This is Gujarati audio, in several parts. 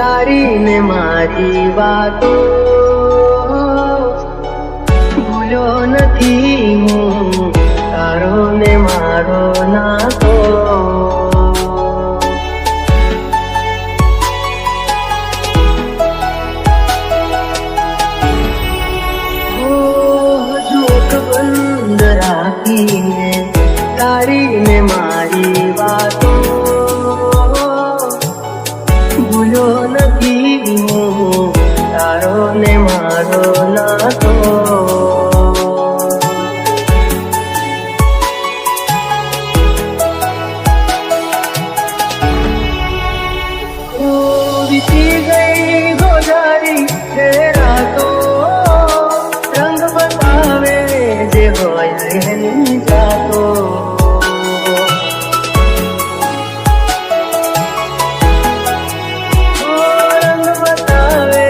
તારી ને મારી વાતો ભૂલ્યો નથી હું, તારો ને મારો નાતો. બંધ રાખીને તારી ને મારી વાતો ભૂલ્યો નથી હું, તારો ને મારો નાતો. વીતી ગઈ ગોજારી છે રાતો, રંગ બતાવે જે હોય એની જાતો. રંગ બતાવે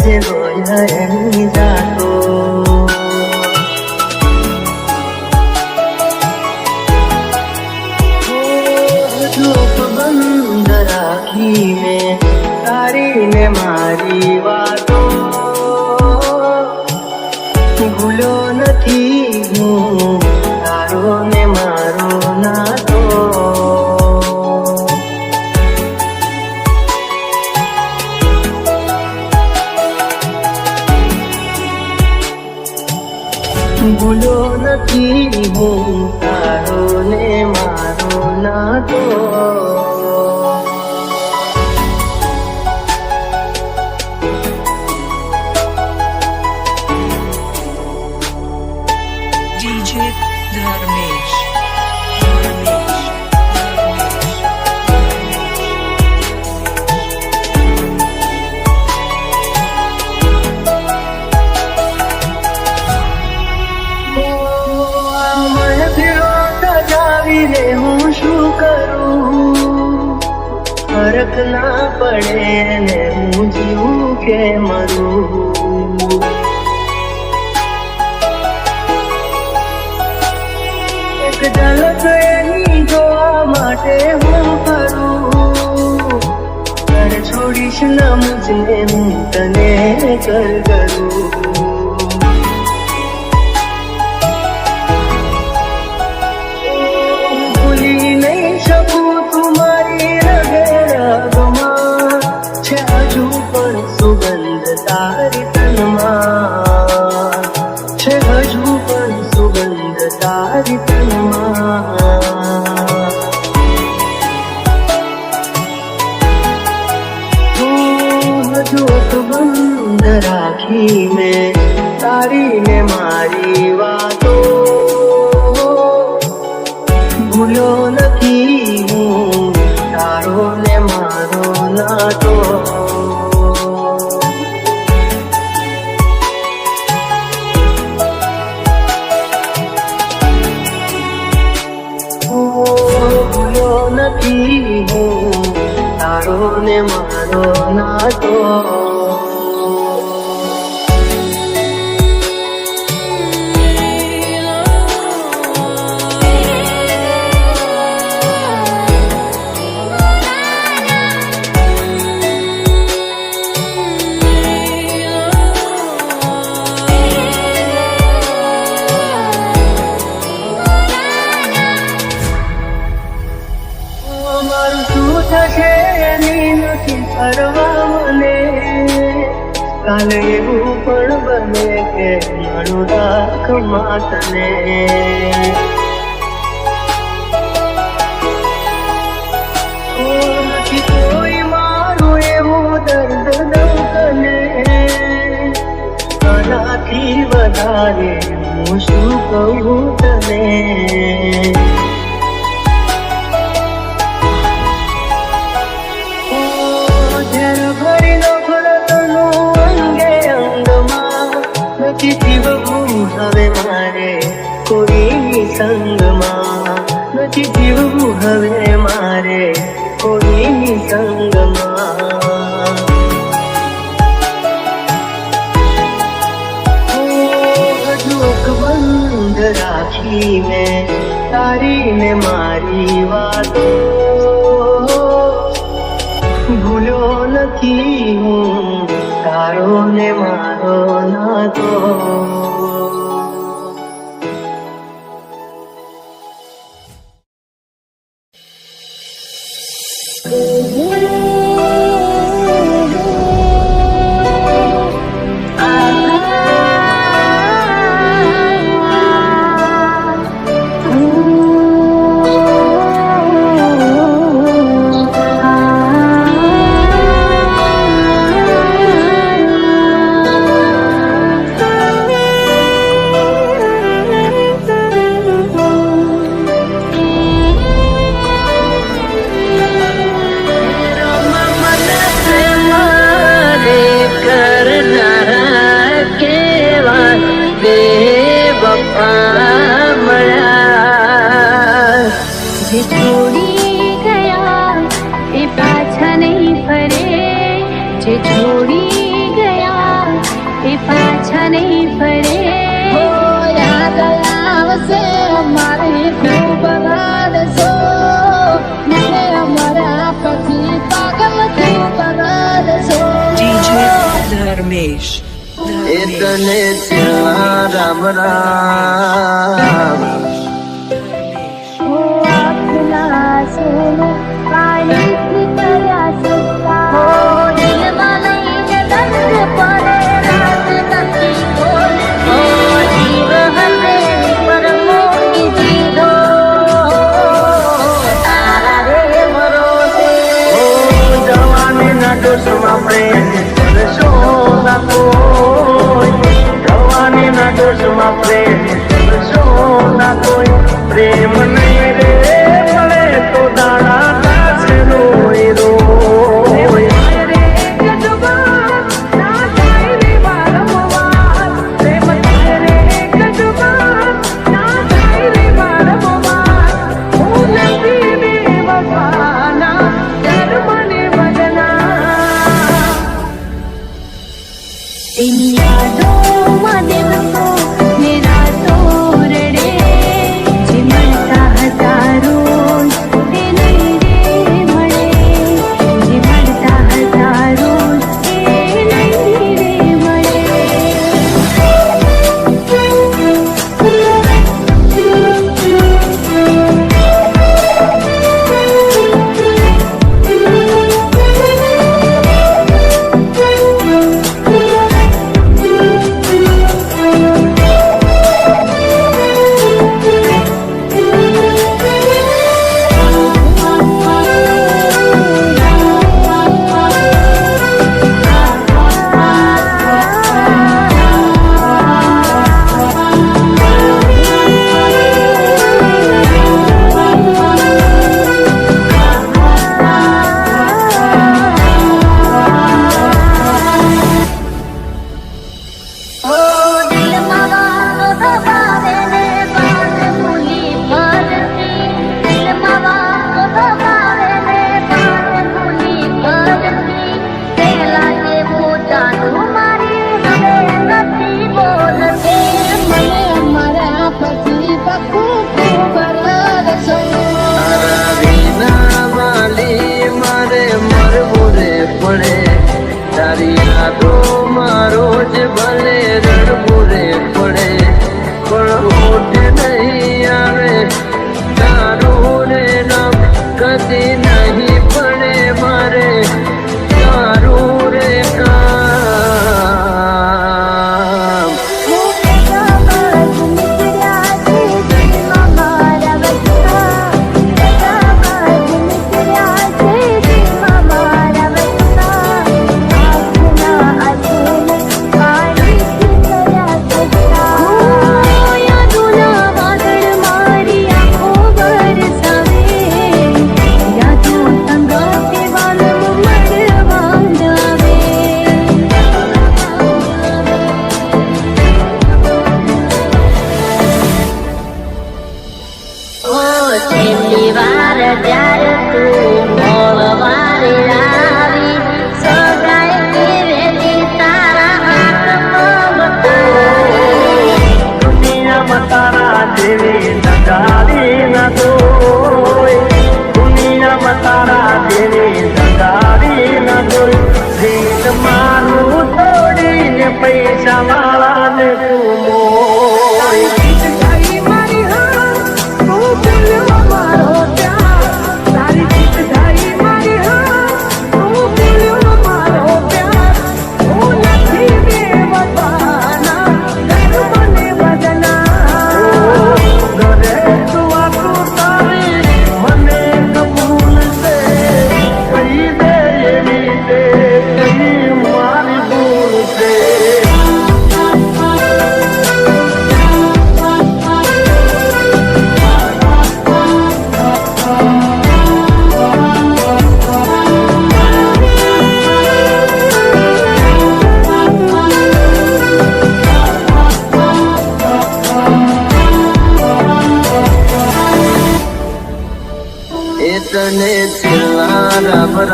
જે હોય એની જાતો. ચૂપ બંધ રાખીને તારી ને મારી વાતો ભૂલ્યો નથી હું, તારો ને મારો નાતો. ભૂલ્યો નથી હું, તારો ને મારો નાતો. DJ Dharmesh. સજાવીને હું શું કરું, ફરક ના પડે ને હું જીવું કે મરું. એક ઝલક એની જોવા માટે હું કરું, ઘર છોડીશ ન મુજને હું તને કર કરું. સુગંધ તારી તનમાં છે, હજુ પણ સુગંધ તારી તનમાં. હજુ બંધ રાખી મેં તારી ને મારી વાતો ભૂલ્યો નથી હું, તારો ને મારો નાતો. ભૂલ્યો નથી હું, તારો ને મારો નાતો. થશે એની નથી કરવા મને, કાલે એવું પણ બને કે મારું રાખમાં તને. નથી કોઈ મારું એવું દર્દ દઉં તને, આનાથી વધારે હું શું કહું તને. નથી જીવવું હવે મારે કોઈની સંગમાં, નથી જીવવું હવે મારે કોઈની સંગમાં. હજુ બંધ રાખી મેં નથી હું તારો ને મારો નાતો. જે છોડી ગયા એ પાછા નહીં ફરે, જે છોડી ગયા એ પાછા નહીં ફરે. યાદ આવશે અમારે ખૂબ રડશો, મને અમારા પછી પાગલ ખૂબ રડશો. DJ Dharmesh. એ તને ત્યાં રામ રામ. પાણીથી કર્યા સત્તા, દિલમાં લઈને દર્દ પડે રાત નથી કોઈ. જીવ હથેળી પર મૂકી દીધો, તારા રે ભરોસે. જવાનીના દોષમાં પ્રેમ કરશો ના કોઈ, જવાનીના દોષમાં પ્રેમ કરશો ના કોઈ. પ્રેમ નહીં રે મળે તો દાણા નાશે રોય રોય. એની યાદોમાં દિવસો ને રાતો રડે, જે મળતા હતા રોજ તે નહીં રે મળે, જે મળતા હતા રોજ તે નહીં રે મળે. પૈસા વાળાને તું મોય મારી હા તું ભૂલ્યો મારો પ્યાર તારી જીત જાય મારી હા તું ભૂલ્યો મારો પ્યાર હું નથી બેવફાના કર મને બદના ઘરે તું આટલું તારી મને કબૂલ છે કહી દે એવી તે કહી મારી ભૂલ છે इतने चिल्ला बराबर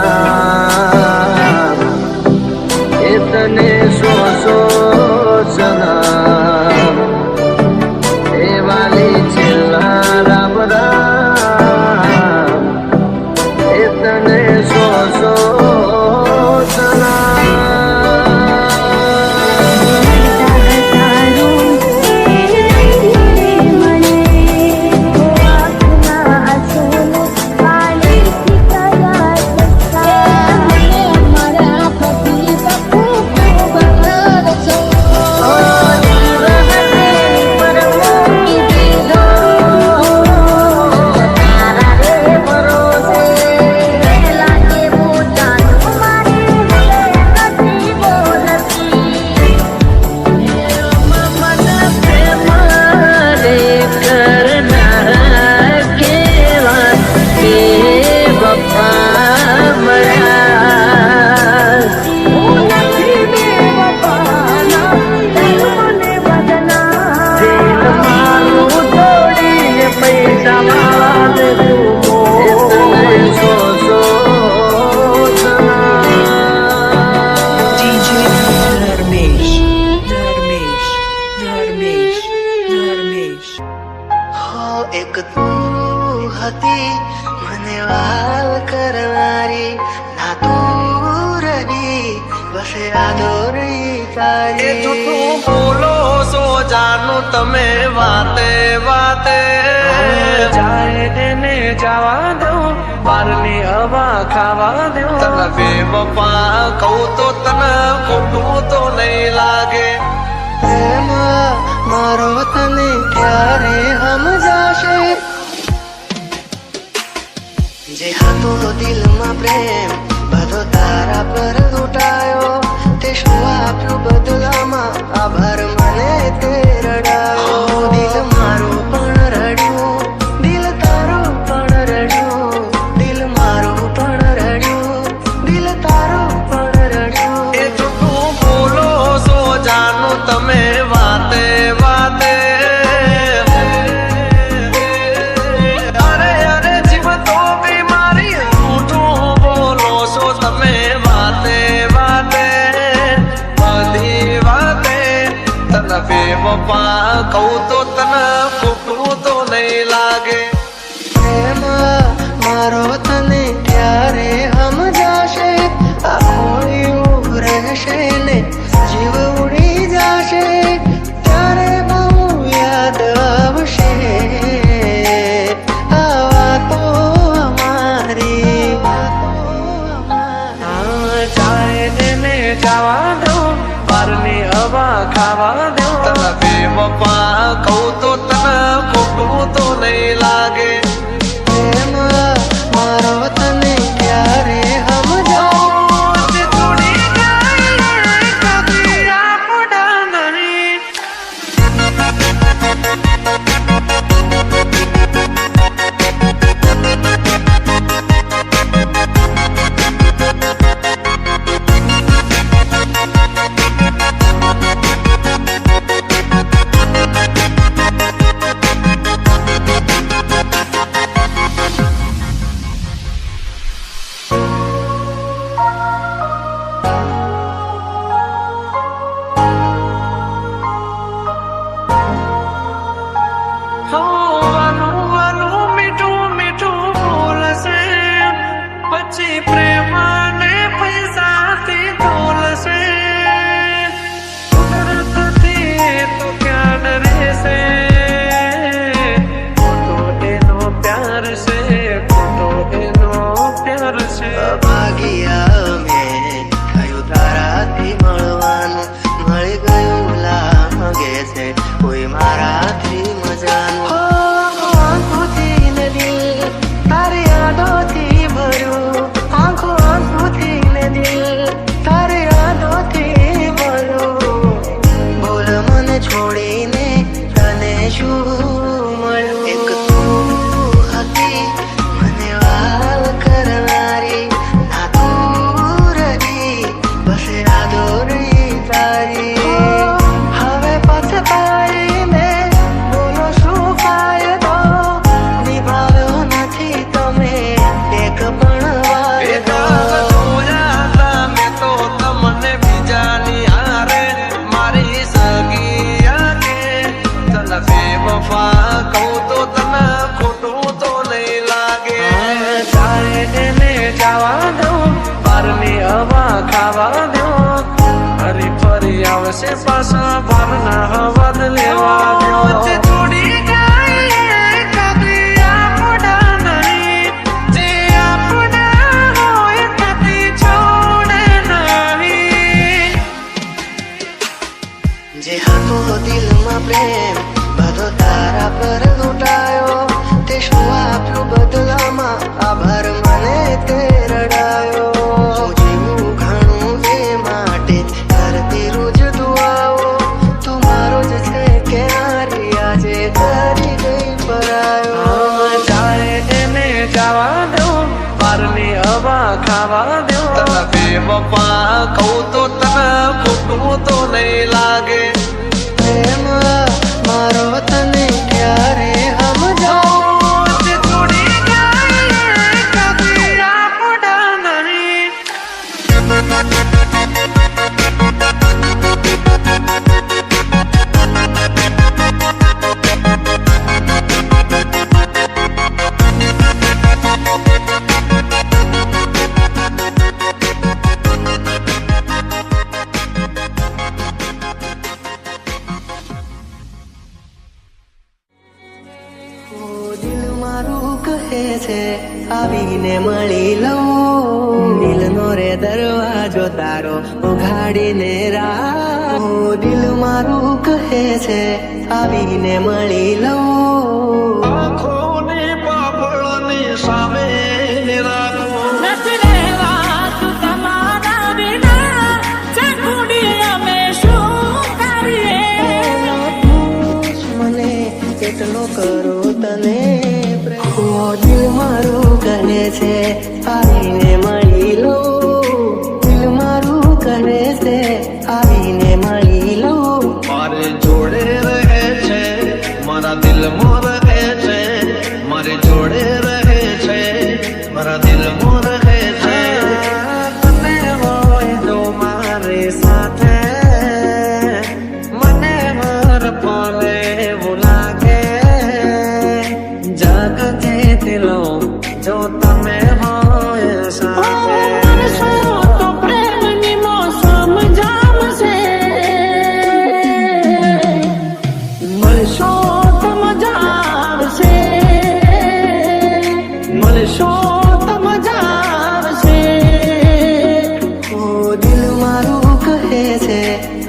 इतने सो सनम ए वाली चिल्ला बराबर इतने सो DJ Dharmesh. હો એક તું હતી મને વાલ કરનારી ના તું રહી બસ યાદો રહી એ તારી જૂઠું બોલો સો જાનું તમે વાતે વાતે જાય તેને જવા દો બારની હવા ખાવા દો તને બેવફા કહું તો તને ખોટું તો નહીં લાગે પ્રેમ મારો તને ક્યારે સમજાશે જે હતો દિલમાં પ્રેમ બધો તારા પર લૂંટાયો તે શું આપ્યું બદલામાં આભાર મને તે રડાયો દિલ મારું પણ રડ્યું દિલ તારું પણ રડ્યું દિલ મારું પણ રડ્યું દિલ તારું પણ રડ્યું એ જૂઠું બોલો સો જાનું તમે વાતે વાતે અરે અરે જીવ તો બીમારી જૂઠું બોલો છો તમે વાતે વાતે બધી વાતે તને બેવફા કહું તો તને ખોટું તો નહીં લાગે પ્રેમ મારો તને ક્યારે સમજાશે આ ખોળ્યું રહેશે ને જીવ ઉડી જશે ત્યારે બહુ યાદ આવશે આ વાતો અમારી ચાહે તેને જવા દો બારની હવા ખાવા દો તને બેવફા કહું તો તને ખોટું તો નહીં લાગે પ્રેમ મારો તને ક્યારે સમજાશે છોડી જાય કદી આપણા નહીં આવશે પાછા બારના હવાદ લેવા દો છોડી જાય કદી આપણા નહીં જે આપણા હોય કદી છોડે નહીં જે હતો દિલમાં પ્રેમ બધો તારા પર લૂંટાયો તે શું આપ્યું બદલામાં આભાર મને તે રડાયો જીવું ઘણું એ માટે કરતી રોજ દુઆઓ તું મારો જ છે કે નારી આજે કરી ગઈ પરાયો જાય એને જવા દો બારની હવા ખાવા દો તને બેવફા કહું તો તને ખોટું તો નહીં લાગે પ્રેમ મારો તને ક્યારે સમજાવું છોડી જાય કદી આપણા નહીં દિલ મારું કહે છે આવીને મળી લઉં દિલનો રે દરવાજો તારો ઉઘાડીને રા દિલ મારું કહે છે આવીને મળી લઉં આંખોને પાપડની સામે રાખો નથી રહેવાતું તમારા વિના ચકુડી અમે શું કરીએ મને કેટલો કરો તને પ્રેમ દિલ મારું કહે છે આવીને મળી લો દિલ મારું કહે છે આવીને મળી લો મારે જોડે રહે છે મારા દિલમાં રહે છે મારે જોડે રહે છે મારા દિલમાં રહે છે તમે હોય તો મારી સાથે મને હર પલે એવું લાગે જગથી દિલો જો તમે હોય સાથે મળશો તો પ્રેમની મોસમ જામશે મળશો તો મજા આવશે મળશો તો મજા આવશે ઓ દિલ મારું કહે છે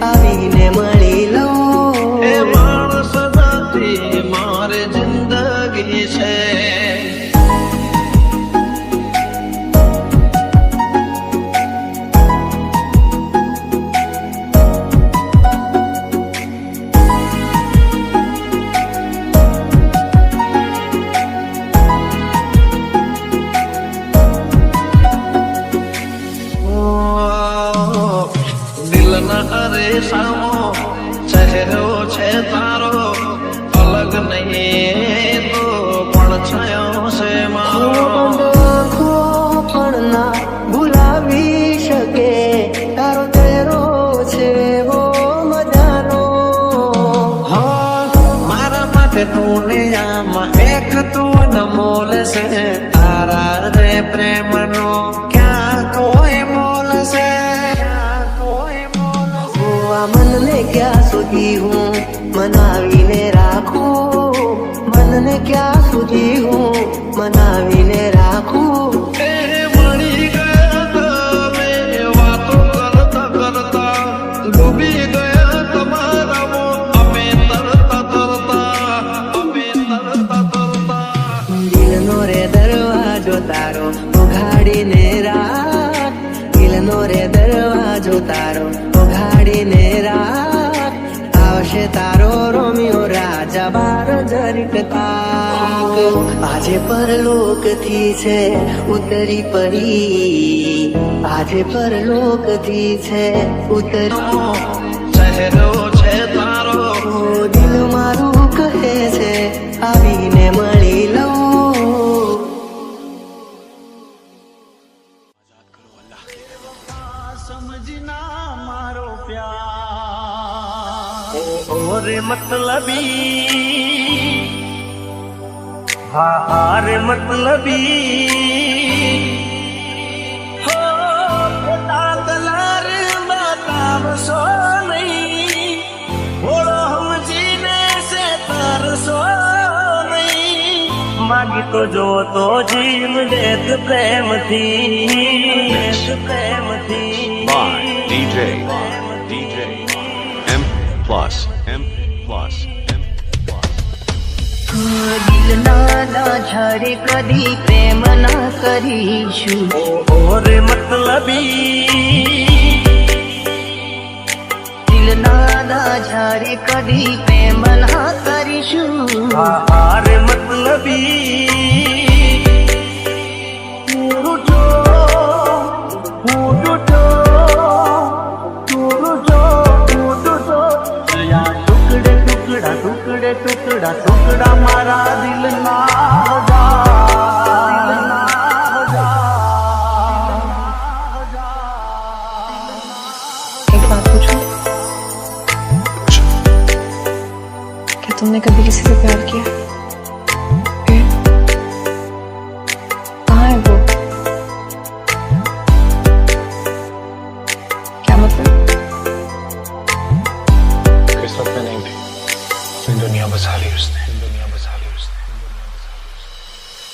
આવીને મળી લઉં એ માણસ નથી મારી જિંદગી છે દિલના અરેસામો ચહેરો છે તારો અલગ નહીં તો પણ છયો છે મારો આંખો પણ ના ભૂલાવી શકે તારો ચહેરો છે એવો મજાનો મારા માટે દુનિયામાં એક તું અનમોલ છે તારા રે પ્રેમનો ક્યાં કોઈ મોલ છે ક્યાં કોઈ મોલ છે હું આ મનને ક્યાં સુધી હું મનાવીને રાખું મનને ક્યાં સુધી હું મનાવીને રાખું એ મળી ગયા તમે વાતો કરતા કરતા ડૂબી ગયા તમારામાં અમે તરતા તરતા દિલનો રે દરવાજો તારો ઉઘાડીને રાખ દિલનો રે દરવાજો તારો ઉઘાડીને રાખ આવશે તારો રોમિયો રાજા બાર જરીકતા આજે પરલોકથી છે ઉતરી પડી આજે પરલોકથી છે ઉતરી ચહેરો છે તારો દિલ મારું કહે છે આવીને મળી લઉં સમજના મારો પ્યાર ઓરે મતલબી હાર મતલબી હો દાદલાર બતાવશો નહીં બાકી તો જો તો જીવ લેત પ્રેમથી by DJ M plus. દિલના ઝાડે કદી પ્રેમ ના કરીશું ઓરે મતલબી દિલના ઝાડે કદી પ્રેમ ના કરીશું આરે મતલબી ટુકડા મારા દિલના एक बात पूछूं? क्या तुमने कभी किसी से प्यार किया? फिर? कहाँ है वो? क्या मतलब? किस्मत में नहीं थी दुनिया बसा ली उसने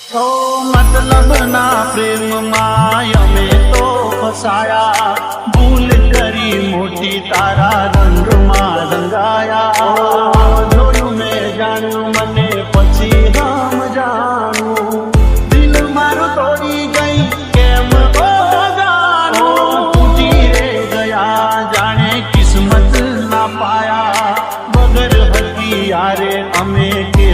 તો મતલબ ના પ્રેમમાં અમે તો ફસાયા ભૂલ કરી મોટી તારા રંગમાં રંગાયા જોયું મેં જાણ્યું મને પછી હમ જાણું દિલ મારું તોડી ગઈ કેમ ઓ જાણું તૂટી રે ગયા જાણે કિસ્મત ના પાયા વગર હતી યારે અમે કે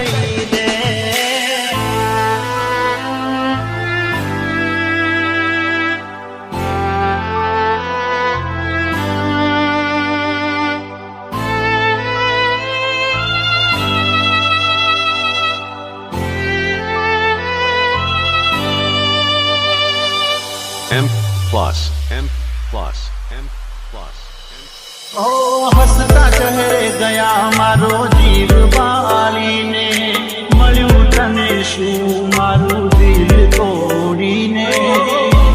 M plus. ઓ હસતા ચહેરે ગયા મારો જીવ બાળીને મળ્યું તને શું મારું દિલ તોડીને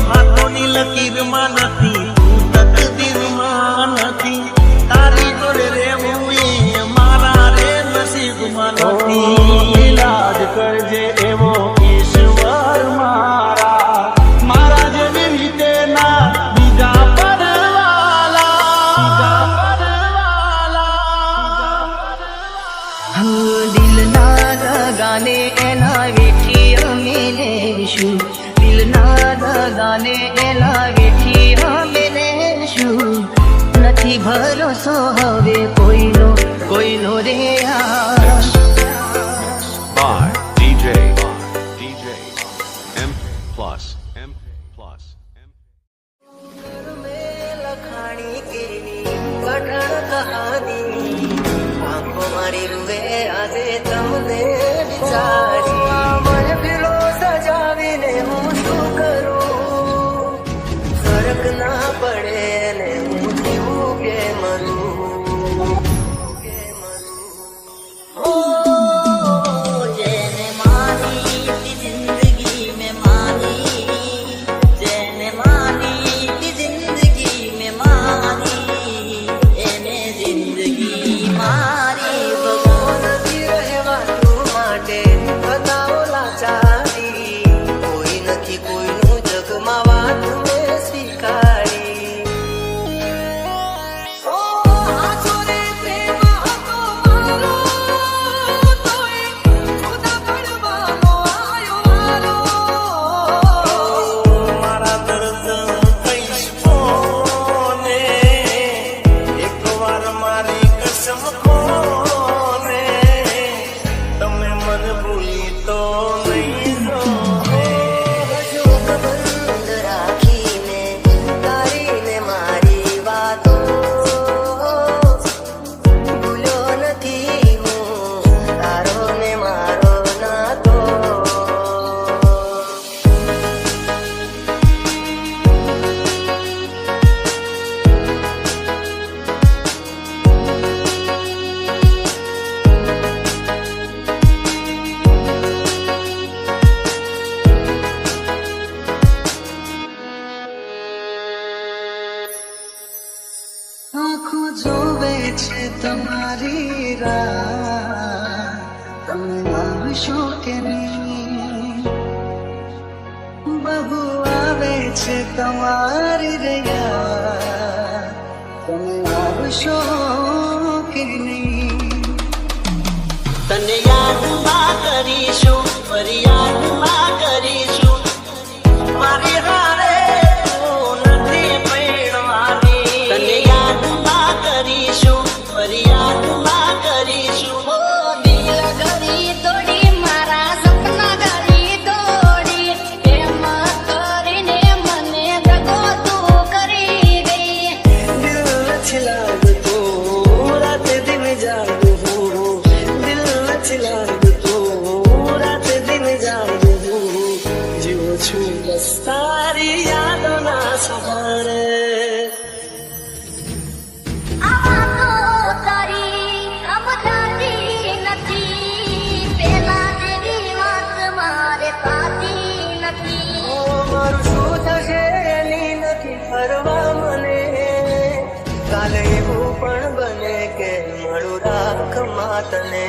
હાથોની લકીરમાં નથી તું તકદીરમાં નથી તારી જોડે રહેવું એ મારા રે નસીબમાં નથી ઇલાજ કરજે એવો ઈશ્વર મારા જેવી રીતે ના બીજા દિલના ગાને એના વેઠી અમે લેશું દિલના ગાને એના વેઠી અમે લેશું નથી ભરોસો હવે કોઈનો રે યાર By DJ M plus. લખાણી કેની પઠણ કહાની આંખો મારી રૂવે આજે તમને વિચારી મને ફિરો સજાવીને હું શું કરું ફરક ના પડે ને હું જીવું કે મરું જેને માની જિંદગી में मानी જેને માની જિંદગી में मानी એને જિંદગી મારી નથી રહેવાનું માટે બતાવો લાચારી કોઈ નથી કોઈનું જગમાં વાત મેં સ્વીકારી મારા દર્દ કઈશ કોને એક વાર મારી કસમ કોને તમે મને ભૂલી તો નહીં બંધ રાખીને તારીને મારી વાતો ભૂલ્યો નથી હું તારો ને મારો નાતો આંખો જોવે છે તમારી રાહ તમે આવશો કે નહીં છે તમારી રહ્યા તમે આવશો કે નહીં તને યાદમાં કરીશું ફરિયાદમાં કરીશું મારી હારે તું નથી પૈણવાની તને યાદમાં કરીશું ફરિયાદમાં કરીશું દિલ ગરી તોડી મારા સપના ગરી તોડી એમાં કરીને મને દગો તું કરી ગઈ દિલ નથી લાગતું રાતે દિન જાગું દિલ નથી લાગતું રાતે દિન જાગું જીવું છું બસ તારી યાદોના સહારે મારું શું થશે એની નથી ફરવા મને કાલે એવું પણ બને કે મળું રાખ માતને